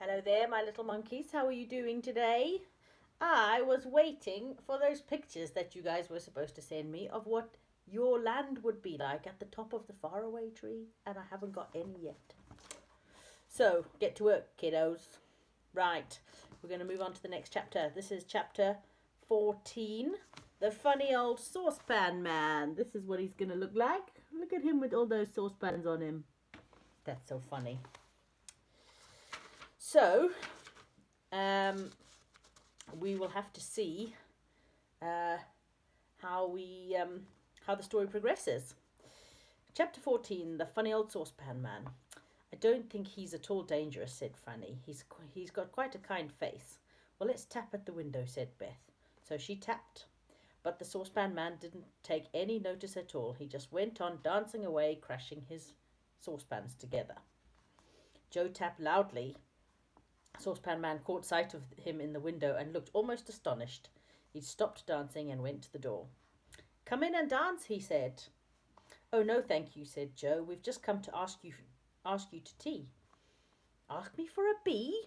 Hello there, my little monkeys. How are you doing today? I was waiting for those pictures that you guys were supposed to send me of what your land would be like at the top of the faraway tree, and I haven't got any yet. So, get to work, kiddos. Right, we're going to move on to the next chapter. This is chapter 14, The Funny Old Saucepan Man. This is what he's going to look like. Look at him with all those saucepans on him. That's so funny. So, we will have to see how the story progresses. Chapter 14, The Funny Old Saucepan Man. I don't think he's at all dangerous, said Franny. He's got quite a kind face. Well, let's tap at the window, said Beth. So she tapped. But the saucepan man didn't take any notice at all. He just went on dancing away, crashing his saucepans together. Joe tapped loudly. Saucepan Man caught sight of him in the window and looked almost astonished. He stopped dancing and went to the door. Come in and dance, he said. Oh, no, thank you, said Joe. We've just come to ask you to tea. Ask me for a bee?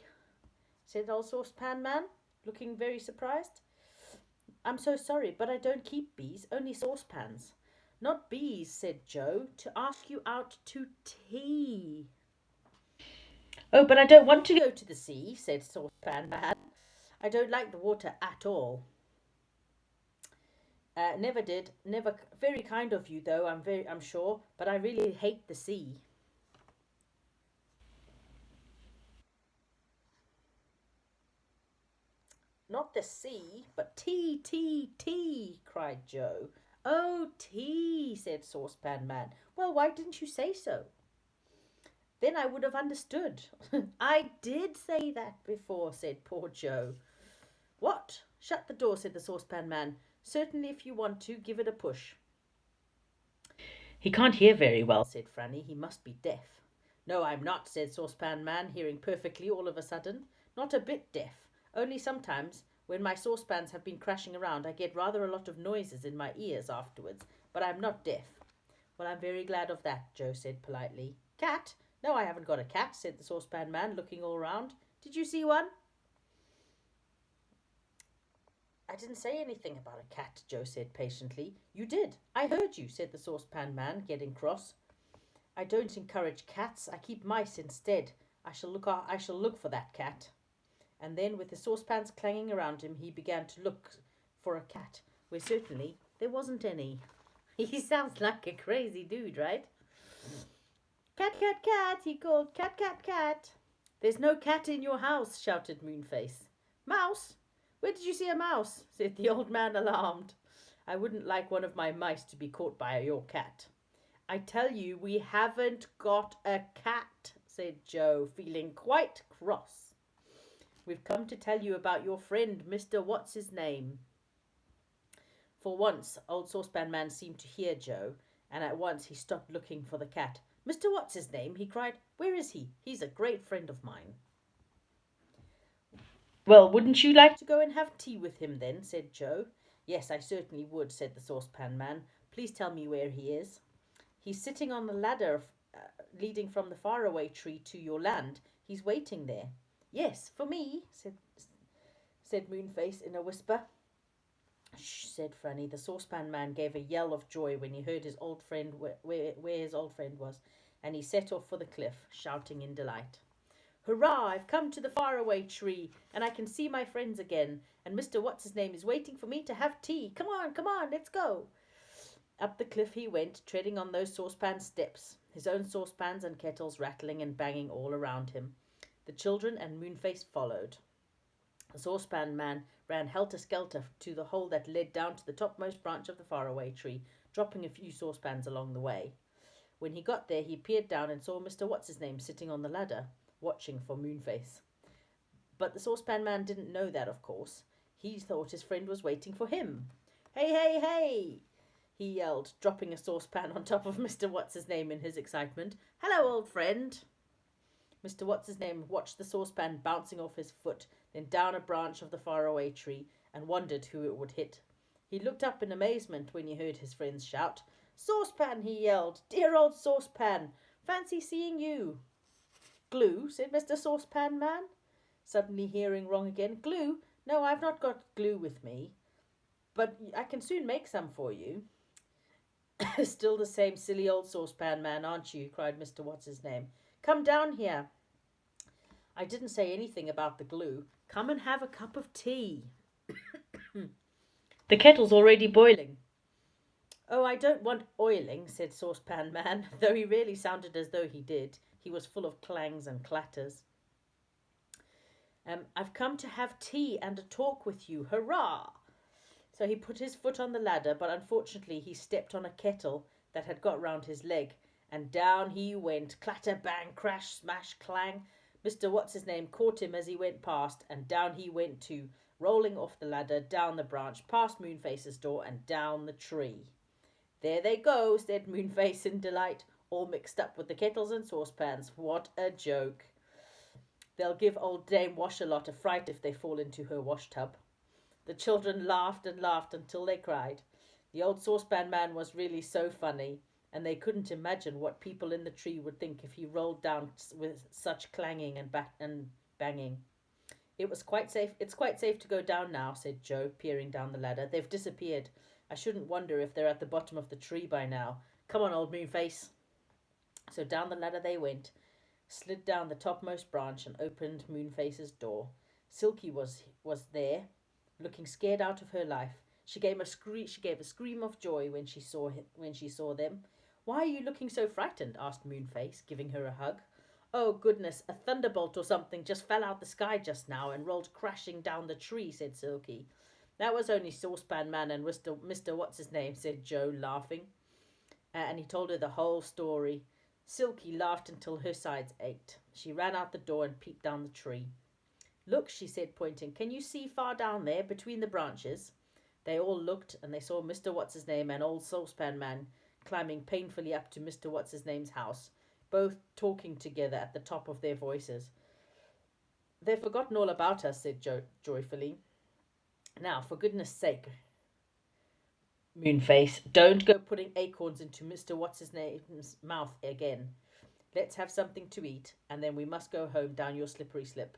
Said old Saucepan Man, looking very surprised. I'm so sorry, but I don't keep bees, only saucepans. Not bees, said Joe, to ask you out to tea. Oh, but I don't want to go to the sea, said Saucepan Man. I don't like the water at all. Never did. Never. Very kind of you, though, I'm sure, but I really hate the sea. Not the sea, but tea, tea, tea, cried Joe. Oh, tea, said Saucepan Man. Well, why didn't you say so? Then I would have understood. I did say that before, said poor Joe. What? Shut the door, said the Saucepan Man. Certainly, if you want to, give it a push. He can't hear very well, said Franny. He must be deaf. No, I'm not, said Saucepan Man, hearing perfectly all of a sudden. Not a bit deaf. Only sometimes, when my saucepans have been crashing around, I get rather a lot of noises in my ears afterwards. But I'm not deaf. Well, I'm very glad of that, Joe said politely. Cat? No, I haven't got a cat, said the Saucepan Man, looking all round. Did you see one? I didn't say anything about a cat, Joe said patiently. You did. I heard you, said the Saucepan Man, getting cross. I don't encourage cats. I keep mice instead. I shall look for that cat. And then, with the saucepans clanging around him, he began to look for a cat, where certainly there wasn't any. He sounds like a crazy dude, right? Cat, cat, cat, he called. Cat, cat, cat. There's no cat in your house, shouted Moonface. Mouse? Where did you see a mouse? Said the old man, alarmed. I wouldn't like one of my mice to be caught by your cat. I tell you, we haven't got a cat, said Joe, feeling quite cross. We've come to tell you about your friend, Mr. What's-his-name. For once, old Saucepan Man seemed to hear Joe, and at once he stopped looking for the cat. Mr. What's-his-name, he cried. Where is he? He's a great friend of mine. Well, wouldn't you like to go and have tea with him then, said Joe. Yes, I certainly would, said the Saucepan Man. Please tell me where he is. He's sitting on the ladder leading from the faraway tree to your land. He's waiting there. Yes, for me, said Moonface in a whisper. Shh, said Franny. The Saucepan Man gave a yell of joy when he heard his old friend where his old friend was, and he set off for the cliff, shouting in delight. Hurrah, I've come to the faraway tree, and I can see my friends again, and Mr. What's-his-name is waiting for me to have tea. Come on, let's go. Up the cliff he went, treading on those saucepan steps, his own saucepans and kettles rattling and banging all around him. The children and Moonface followed. The Saucepan Man ran helter-skelter to the hole that led down to the topmost branch of the faraway tree, dropping a few saucepans along the way. When he got there, he peered down and saw Mr. What's-his-name sitting on the ladder, watching for Moonface. But the Saucepan Man didn't know that, of course. He thought his friend was waiting for him. Hey, hey, hey! He yelled, dropping a saucepan on top of Mr. What's-his-name in his excitement. Hello, old friend! Mr. What's-his-name watched the saucepan bouncing off his foot, then down a branch of the faraway tree, and wondered who it would hit. He looked up in amazement when he heard his friends shout. Saucepan, he yelled. Dear old Saucepan! Fancy seeing you! Glue, said Mr. Saucepan Man. suddenly hearing wrong again. Glue? No, I've not got glue with me, but I can soon make some for you. Still the same silly old saucepan man, aren't you? Cried Mr. What's-his-name. Come down here. I didn't say anything about the glue. Come and have a cup of tea. The kettle's already boiling. Oh, I don't want oiling, said Saucepan Man, though he really sounded as though he did. He was full of clangs and clatters. I've come to have tea and a talk with you. Hurrah! So he put his foot on the ladder, but unfortunately he stepped on a kettle that had got round his leg, and down he went, clatter, bang, crash, smash, clang. Mr. What's-his-name caught him as he went past, and down he went too, rolling off the ladder, down the branch, past Moonface's door, and down the tree. There they go, said Moonface in delight, all mixed up with the kettles and saucepans. What a joke. They'll give old Dame Wash-a-Lot a fright if they fall into her wash-tub. The children laughed and laughed until they cried. The old saucepan man was really so funny, and they couldn't imagine what people in the tree would think if he rolled down with such clanging and banging. It's quite safe to go down now, said Joe, peering down the ladder. They've disappeared. I shouldn't wonder if they're at the bottom of the tree by now. Come on, old Moonface. So down the ladder they went, slid down the topmost branch and opened Moonface's door. Silky was there, looking scared out of her life. She gave a scream of joy when she saw them. Why are you looking so frightened? Asked Moonface, giving her a hug. Oh, goodness, a thunderbolt or something just fell out the sky just now and rolled crashing down the tree, said Silky. That was only Saucepan Man and Mr. What's-his-name, said Joe, laughing. And he told her the whole story. Silky laughed until her sides ached. She ran out the door and peeped down the tree. Look, she said, pointing. Can you see far down there, between the branches? They all looked, and they saw Mr. What's-his-name and old Saucepan Man climbing painfully up to Mr. What's-his-name's house, both talking together at the top of their voices. They've forgotten all about us, said Joe joyfully. Now, for goodness sake, Moonface, don't go putting acorns into Mr. What's-his-name's mouth again. Let's have something to eat, and then we must go home down your slippery slip.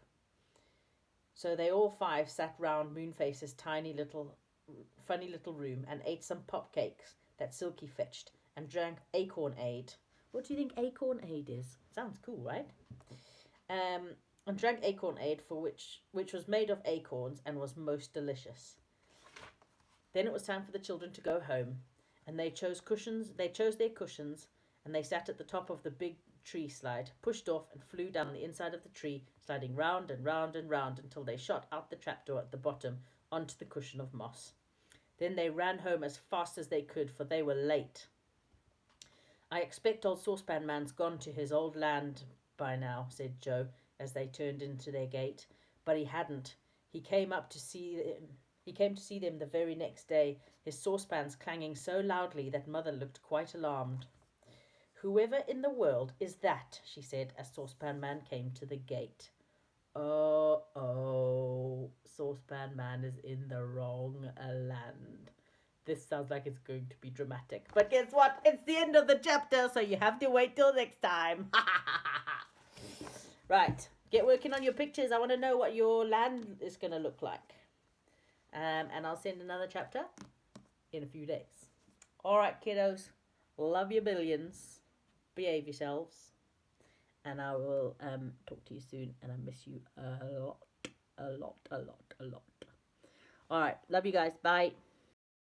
So they all five sat round Moonface's funny little room and ate some pop cakes that Silky fetched and drank acorn-ade. What do you think acorn-ade is? Sounds cool, right? And drank acorn-ade, which was made of acorns and was most delicious. Then it was time for the children to go home, and they chose their cushions, and they sat at the top of the big tree slide, pushed off and flew down the inside of the tree, sliding round and round and round until they shot out the trapdoor at the bottom onto the cushion of moss. Then they ran home as fast as they could, for they were late. I expect old Saucepan Man's gone to his old land by now, said Joe, as they turned into their gate. But he hadn't. He came to see them the very next day, his saucepans clanging so loudly that Mother looked quite alarmed. Whoever in the world is that? She said, as Saucepan Man came to the gate. Oh, Saucepan Man is in the wrong land. This sounds like it's going to be dramatic. But guess what? It's the end of the chapter, so you have to wait till next time. Right, get working on your pictures. I want to know what your land is going to look like. And I'll send another chapter in a few days. All right, kiddos. Love you billions. Behave yourselves. And I will talk to you soon. And I miss you a lot. All right, love you guys. Bye.